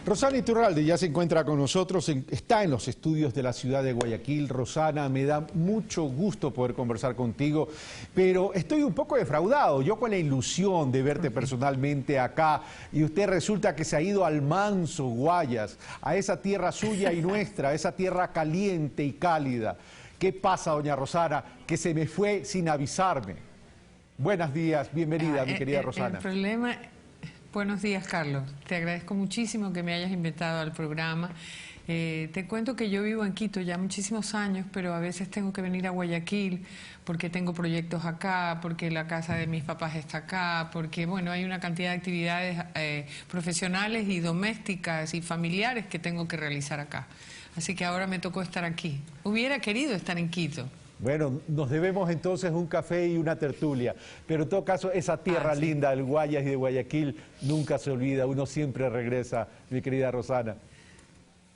Rosana Iturralde ya se encuentra con nosotros, está en los estudios de la ciudad de Guayaquil. Rosana, me da mucho gusto poder conversar contigo, pero estoy un poco defraudado. Yo con la ilusión de verte personalmente acá y usted resulta que se ha ido al manso Guayas, a esa tierra suya y nuestra, a esa tierra caliente y cálida. ¿Qué pasa, doña Rosana, que se me fue sin avisarme? Buenos días, bienvenida, mi querida Rosana. El problema... Buenos días, Carlos. Te agradezco muchísimo que me hayas invitado al programa. Te cuento que yo vivo en Quito ya muchísimos años, pero a veces tengo que venir a Guayaquil porque tengo proyectos acá, porque la casa de mis papás está acá, porque bueno, hay una cantidad de actividades profesionales y domésticas y familiares que tengo que realizar acá. Así que ahora me tocó estar aquí. Hubiera querido estar en Quito. Bueno, nos debemos entonces un café y una tertulia, pero en todo caso esa tierra linda del Guayas y de Guayaquil nunca se olvida, uno siempre regresa, mi querida Rosana.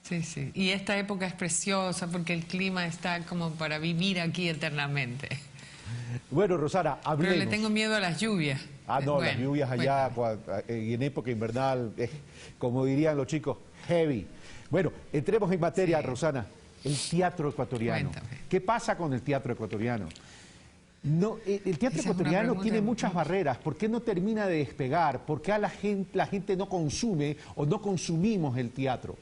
Sí, sí, y esta época es preciosa porque el clima está como para vivir aquí eternamente. Bueno, Rosana, hablemos. Pero le tengo miedo a las lluvias. Ah, no, bueno, las lluvias allá en época invernal, como dirían los chicos, heavy. Bueno, entremos en materia, sí. Rosana. El teatro ecuatoriano. Cuéntame. ¿Qué pasa con el teatro ecuatoriano? No, el teatro ecuatoriano tiene muchas barreras. ¿Por qué no termina de despegar? ¿Por qué la gente no consume o no consumimos el teatro?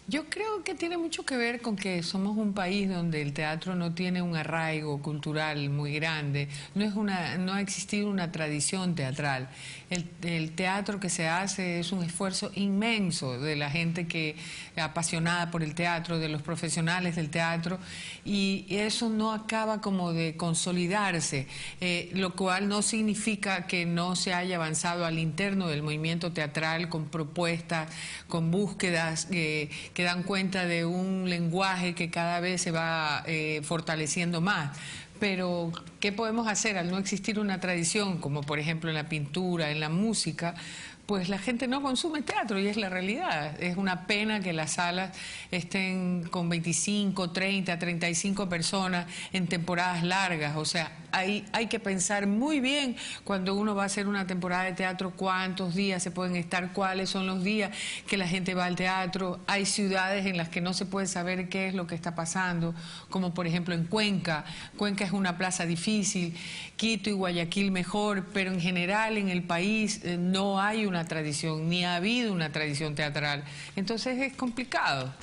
Yo creo que tiene mucho que ver con que somos un país donde el teatro no tiene un arraigo cultural muy grande, no ha existido una tradición teatral. El teatro que se hace es un esfuerzo inmenso de la gente que apasionada por el teatro, de los profesionales del teatro, y eso no acaba como de consolidarse, lo cual no significa que no se haya avanzado al interno del movimiento teatral con propuestas, con búsquedas que dan cuenta de un lenguaje que cada vez se va fortaleciendo más. Pero, ¿qué podemos hacer al no existir una tradición, como por ejemplo en la pintura, en la música? Pues la gente no consume teatro y es la realidad. Es una pena que las salas estén con 25, 30, 35 personas en temporadas largas. O sea, hay que pensar muy bien cuando uno va a hacer una temporada de teatro, cuántos días se pueden estar, cuáles son los días que la gente va al teatro. Hay ciudades en las que no se puede saber qué es lo que está pasando, como por ejemplo en Cuenca. Cuenca es una plaza difícil, Quito y Guayaquil mejor, pero en general en el país no hay una tradición, ni ha habido una tradición teatral. Entonces es complicado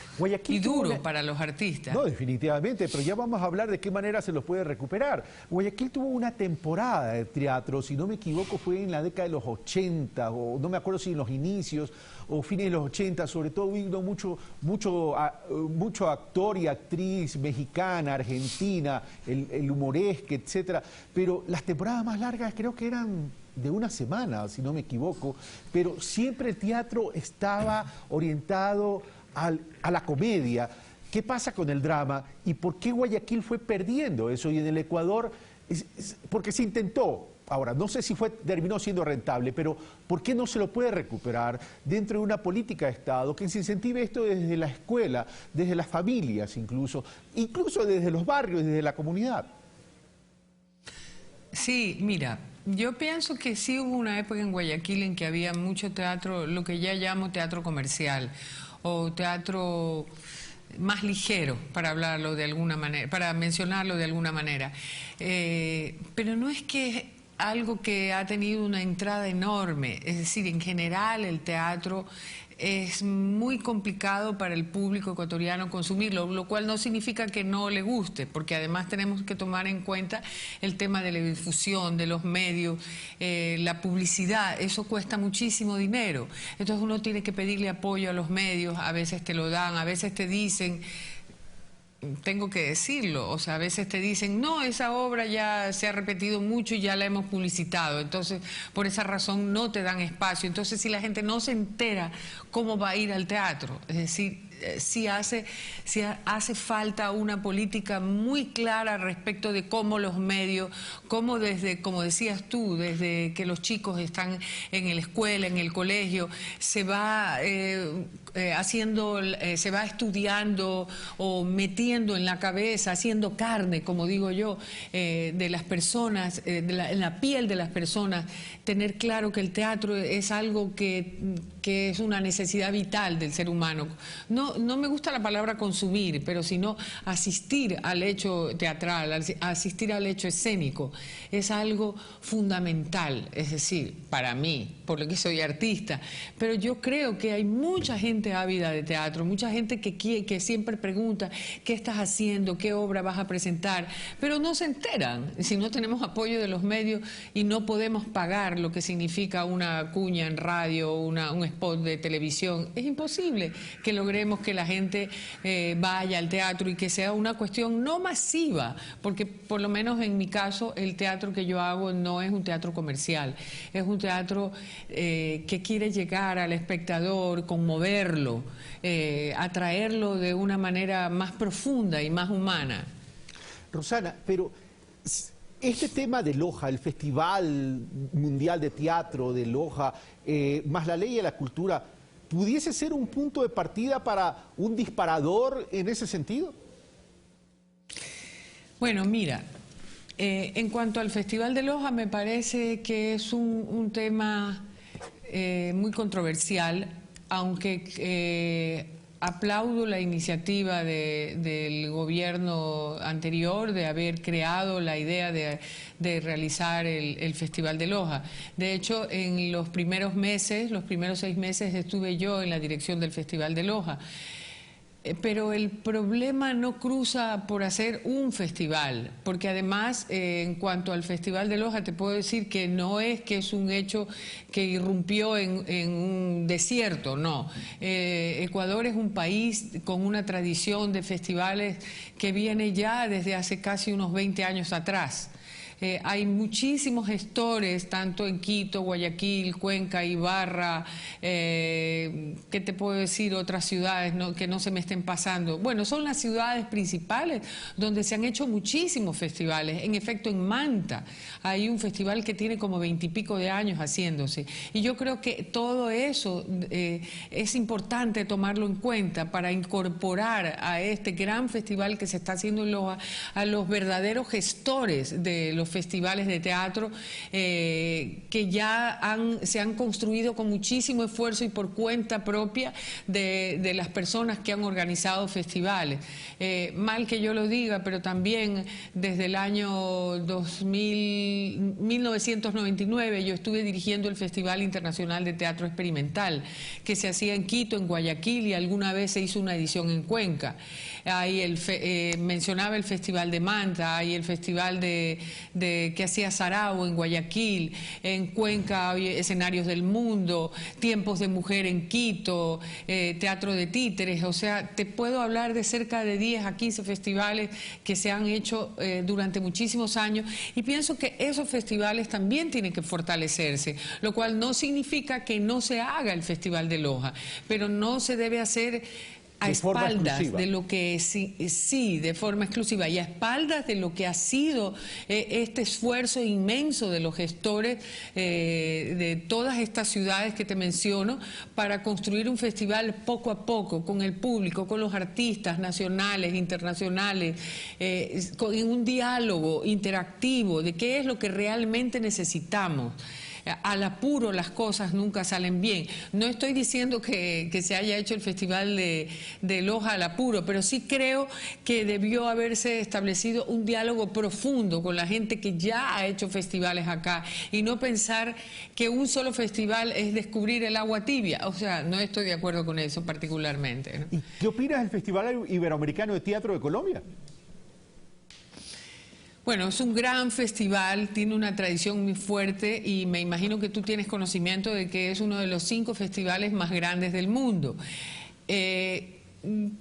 y duro para los artistas. No, definitivamente, pero ya vamos a hablar de qué manera se los puede recuperar. Guayaquil tuvo una temporada de teatro, si no me equivoco fue en la década de los 80, o no me acuerdo si en los inicios o fines de los 80, sobre todo vino mucho actor y actriz mexicana, argentina, el humoresque, etcétera, pero las temporadas más largas creo que eran de una semana, si no me equivoco, pero siempre el teatro estaba orientado a la comedia. ¿Qué pasa con el drama? ¿Y por qué Guayaquil fue perdiendo eso? Y en el Ecuador, porque se intentó. Ahora, no sé si terminó siendo rentable, pero ¿por qué no se lo puede recuperar dentro de una política de Estado que se incentive esto desde la escuela, desde las familias incluso desde los barrios, desde la comunidad? Sí, mira, yo pienso que sí hubo una época en Guayaquil en que había mucho teatro, lo que ya llamo teatro comercial o teatro más ligero, para hablarlo de alguna manera, para mencionarlo de alguna manera. Pero no es que algo que ha tenido una entrada enorme, es decir, en general el teatro es muy complicado para el público ecuatoriano consumirlo, lo cual no significa que no le guste, porque además tenemos que tomar en cuenta el tema de la difusión, de los medios, la publicidad, eso cuesta muchísimo dinero. Entonces uno tiene que pedirle apoyo a los medios, a veces te lo dan, a veces te dicen... Tengo que decirlo, o sea, a veces te dicen, no, esa obra ya se ha repetido mucho y ya la hemos publicitado, entonces por esa razón no te dan espacio. Entonces si la gente no se entera cómo va a ir al teatro, es decir, sí hace falta una política muy clara respecto de cómo los medios, cómo desde, como decías tú, desde que los chicos están en la escuela, en el colegio, se va se va estudiando o metiendo en la cabeza, haciendo carne, como digo yo, de las personas, en la piel de las personas, tener claro que el teatro es algo que es una necesidad vital del ser humano. No me gusta la palabra consumir, pero sino asistir al hecho teatral, asistir al hecho escénico, es algo fundamental, es decir, para mí, por lo que soy artista, pero yo creo que hay mucha gente ávida de teatro, mucha gente que siempre pregunta qué estás haciendo, qué obra vas a presentar, pero no se enteran si no tenemos apoyo de los medios y no podemos pagar lo que significa una cuña en radio, un spot de televisión. Es imposible que logremos que la gente vaya al teatro y que sea una cuestión no masiva, porque por lo menos en mi caso el teatro que yo hago no es un teatro comercial, es un teatro que quiere llegar al espectador, conmoverlo, atraerlo de una manera más profunda y más humana. Rosana, pero este tema de Loja, el Festival Mundial de Teatro de Loja, más la Ley de la Cultura, ¿pudiese ser un punto de partida para un disparador en ese sentido? Bueno, mira, en cuanto al Festival de Loja, me parece que es un tema muy controversial, aunque aplaudo la iniciativa del gobierno anterior de haber creado la idea de realizar el Festival de Loja. De hecho, en los primeros 6 meses, estuve yo en la dirección del Festival de Loja. Pero el problema no cruza por hacer un festival, porque además, en cuanto al Festival de Loja, te puedo decir que no es que es un hecho que irrumpió en un desierto, no. Ecuador es un país con una tradición de festivales que viene ya desde hace casi unos 20 años atrás. Hay muchísimos gestores, tanto en Quito, Guayaquil, Cuenca, Ibarra, ¿qué te puedo decir? Otras ciudades que no se me estén pasando. Bueno, son las ciudades principales donde se han hecho muchísimos festivales. En efecto, en Manta hay un festival que tiene como 20 y pico de años haciéndose. Y yo creo que todo eso es importante tomarlo en cuenta para incorporar a este gran festival que se está haciendo en Loja a los verdaderos gestores de los festivales de teatro que ya se han construido con muchísimo esfuerzo y por cuenta propia de las personas que han organizado festivales. Mal que yo lo diga, pero también desde el año 1999 yo estuve dirigiendo el Festival Internacional de Teatro Experimental, que se hacía en Quito, en Guayaquil, y alguna vez se hizo una edición en Cuenca. Ahí mencionaba el Festival de Manta, hay el Festival que hacía Sarao en Guayaquil, en Cuenca hay escenarios del mundo, Tiempos de Mujer en Quito, Teatro de Títeres, o sea, te puedo hablar de cerca de 10 a 15 festivales que se han hecho durante muchísimos años, y pienso que esos festivales también tienen que fortalecerse, lo cual no significa que no se haga el Festival de Loja, pero no se debe hacer a espaldas de lo que sí, de forma exclusiva, y a espaldas de lo que ha sido este esfuerzo inmenso de los gestores de todas estas ciudades que te menciono para construir un festival poco a poco, con el público, con los artistas nacionales, internacionales, en un diálogo interactivo de qué es lo que realmente necesitamos. Al apuro las cosas nunca salen bien. No estoy diciendo que se haya hecho el Festival de Loja al apuro, pero sí creo que debió haberse establecido un diálogo profundo con la gente que ya ha hecho festivales acá y no pensar que un solo festival es descubrir el agua tibia. O sea, no estoy de acuerdo con eso particularmente, ¿no? ¿Y qué opinas del Festival Iberoamericano de Teatro de Colombia? Bueno, es un gran festival, tiene una tradición muy fuerte y me imagino que tú tienes conocimiento de que es uno de los 5 festivales más grandes del mundo.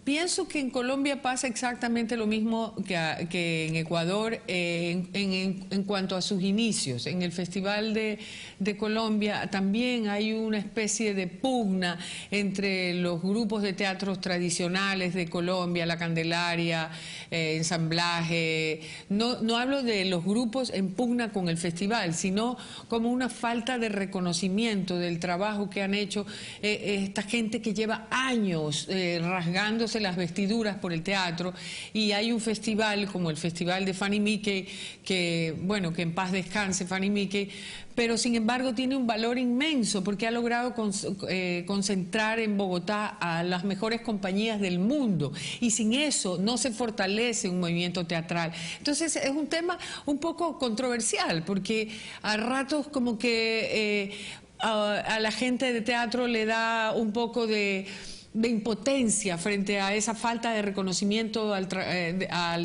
Pienso que en Colombia pasa exactamente lo mismo que en Ecuador en cuanto a sus inicios. En el Festival de Colombia también hay una especie de pugna entre los grupos de teatros tradicionales de Colombia, La Candelaria, Ensamblaje. No hablo de los grupos en pugna con el festival, sino como una falta de reconocimiento del trabajo que han hecho esta gente que lleva años rasgándose las vestiduras por el teatro, y hay un festival como el Festival de Fanny Mickey, que bueno, que en paz descanse Fanny Mickey, pero sin embargo tiene un valor inmenso porque ha logrado concentrar en Bogotá a las mejores compañías del mundo, y sin eso no se fortalece un movimiento teatral. Entonces es un tema un poco controversial porque a ratos como que a la gente de teatro le da un poco de impotencia frente a esa falta de reconocimiento al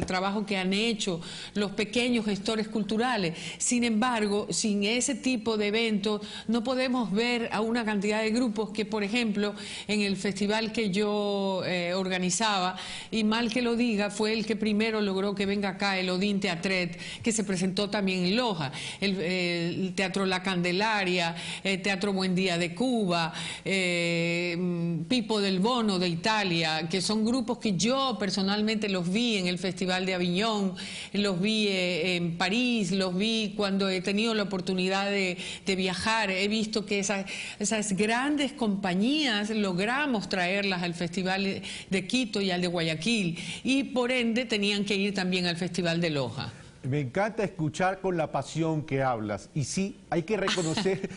trabajo que han hecho los pequeños gestores culturales. Sin embargo, sin ese tipo de eventos no podemos ver a una cantidad de grupos que, por ejemplo, en el festival que yo organizaba, y mal que lo diga, fue el que primero logró que venga acá el Odín Teatret, que se presentó también en Loja, el Teatro La Candelaria, el Teatro Buen Día de Cuba, Pipo del Bono de Italia, que son grupos que yo personalmente los vi en el Festival de Aviñón, los vi en París, los vi cuando he tenido la oportunidad de viajar. He visto que esas grandes compañías logramos traerlas al Festival de Quito y al de Guayaquil, y por ende tenían que ir también al Festival de Loja. Me encanta escuchar con la pasión que hablas. Y sí, hay que reconocer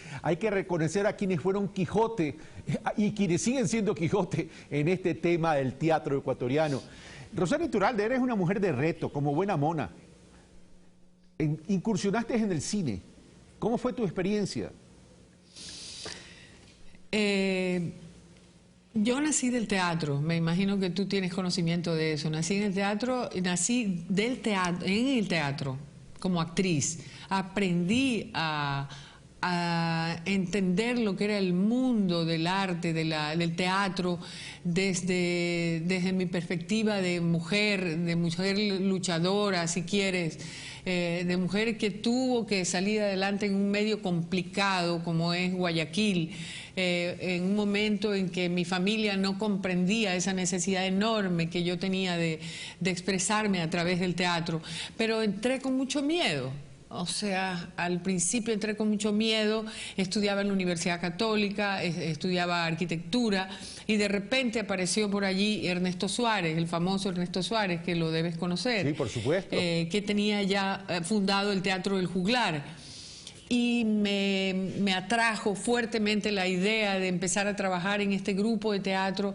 a quienes fueron Quijote y quienes siguen siendo Quijote en este tema del teatro ecuatoriano. Rosario Iturralde, eres una mujer de reto, como buena mona. Incursionaste en el cine. ¿Cómo fue tu experiencia? Yo nací del teatro, me imagino que tú tienes conocimiento de eso. Nací en el teatro, nací en el teatro como actriz. Aprendí a entender lo que era el mundo del arte, del teatro, desde mi perspectiva de mujer luchadora, si quieres, de mujer que tuvo que salir adelante en un medio complicado como es Guayaquil, en un momento en que mi familia no comprendía esa necesidad enorme que yo tenía de expresarme a través del teatro, pero entré con mucho miedo. O sea, al principio entré con mucho miedo, estudiaba en la Universidad Católica, estudiaba arquitectura, y de repente apareció por allí Ernesto Suárez, el famoso Ernesto Suárez, que lo debes conocer. Sí, por supuesto. Que tenía ya fundado el Teatro del Juglar. Y me atrajo fuertemente la idea de empezar a trabajar en este grupo de teatro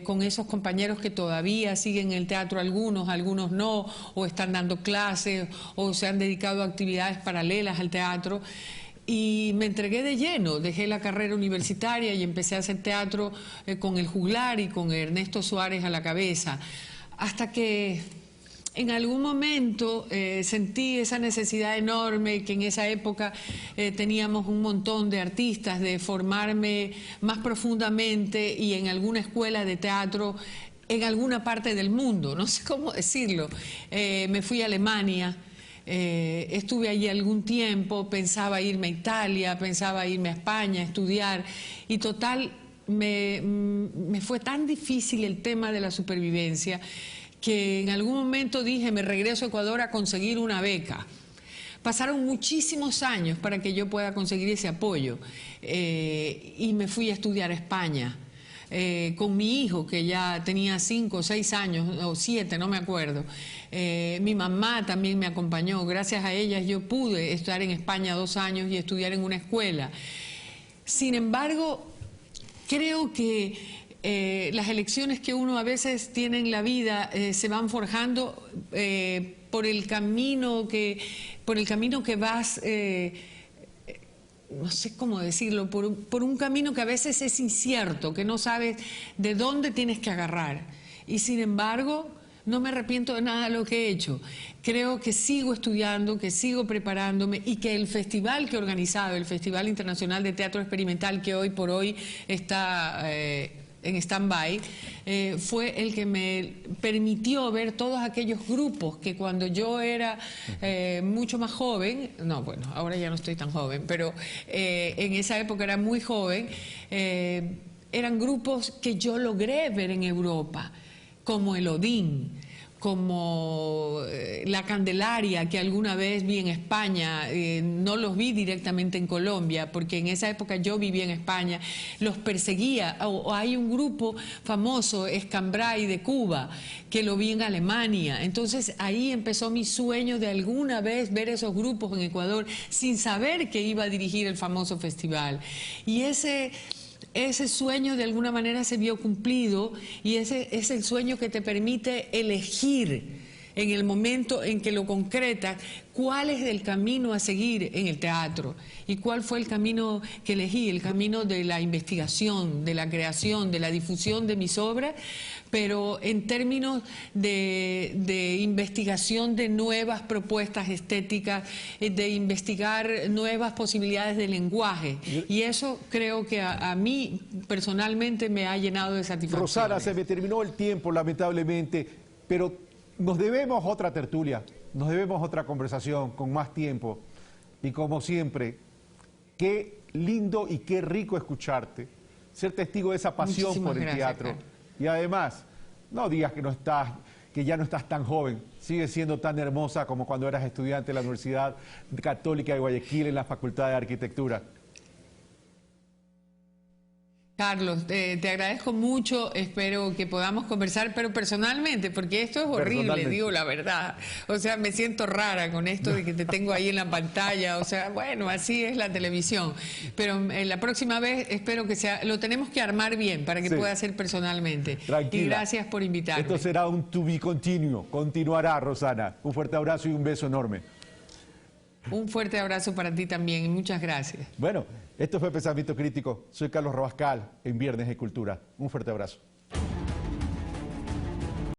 con esos compañeros que todavía siguen el teatro, algunos no, o están dando clases, o se han dedicado a actividades paralelas al teatro. Y me entregué de lleno, dejé la carrera universitaria y empecé a hacer teatro con el Juglar y con Ernesto Suárez a la cabeza, hasta que en algún momento sentí esa necesidad enorme que en esa época teníamos un montón de artistas, de formarme más profundamente y en alguna escuela de teatro en alguna parte del mundo, no sé cómo decirlo. Me fui a Alemania, estuve allí algún tiempo, pensaba irme a Italia, pensaba irme a España a estudiar, y total me fue tan difícil el tema de la supervivencia que en algún momento dije, me regreso a Ecuador a conseguir una beca. Pasaron muchísimos años para que yo pueda conseguir ese apoyo, y me fui a estudiar a España con mi hijo, que ya tenía 5 o 6 años, o 7, no me acuerdo. Mi mamá también me acompañó. Gracias a ellas yo pude estar en España 2 años y estudiar en una escuela. Sin embargo, creo que las elecciones que uno a veces tiene en la vida se van forjando por el camino que vas, no sé cómo decirlo, por un camino que a veces es incierto, que no sabes de dónde tienes que agarrar. Y sin embargo, no me arrepiento de nada de lo que he hecho. Creo que sigo estudiando, que sigo preparándome, y que el festival que he organizado, el Festival Internacional de Teatro Experimental, que hoy por hoy está en stand-by, fue el que me permitió ver todos aquellos grupos que cuando yo era mucho más joven, no, bueno, ahora ya no estoy tan joven, pero en esa época era muy joven, eran grupos que yo logré ver en Europa, como el Odín, como la Candelaria, que alguna vez vi en España, no los vi directamente en Colombia, porque en esa época yo vivía en España, los perseguía. O hay un grupo famoso, Escambray de Cuba, que lo vi en Alemania. Entonces ahí empezó mi sueño de alguna vez ver esos grupos en Ecuador, sin saber que iba a dirigir el famoso festival. Y ese sueño de alguna manera se vio cumplido, y ese es el sueño que te permite elegir en el momento en que lo concretas cuál es el camino a seguir en el teatro. ¿Y cuál fue el camino que elegí? El camino de la investigación, de la creación, de la difusión de mis obras, pero en términos de investigación de nuevas propuestas estéticas, de investigar nuevas posibilidades de lenguaje. Y eso creo que a mí personalmente me ha llenado de satisfacción. Rosana, se me terminó el tiempo, lamentablemente, pero nos debemos otra tertulia, nos debemos otra conversación con más tiempo. Y como siempre, qué lindo y qué rico escucharte, ser testigo de esa pasión Muchísimas por el gracias, teatro. Carlos. Y además, no digas que ya no estás tan joven, sigues siendo tan hermosa como cuando eras estudiante de la Universidad Católica de Guayaquil en la Facultad de Arquitectura. Carlos, te agradezco mucho, espero que podamos conversar, pero personalmente, porque esto es horrible, digo la verdad. O sea, me siento rara con esto de que te tengo ahí en la pantalla, o sea, bueno, así es la televisión. Pero la próxima vez espero que sea, lo tenemos que armar bien para que pueda ser personalmente. Tranquila. Y gracias por invitarme. Esto será un to be continuo, continuará, Rosana. Un fuerte abrazo y un beso enorme. Un fuerte abrazo para ti también y muchas gracias. Bueno, esto fue Pensamiento Crítico. Soy Carlos Rabascal en Viernes de Cultura. Un fuerte abrazo.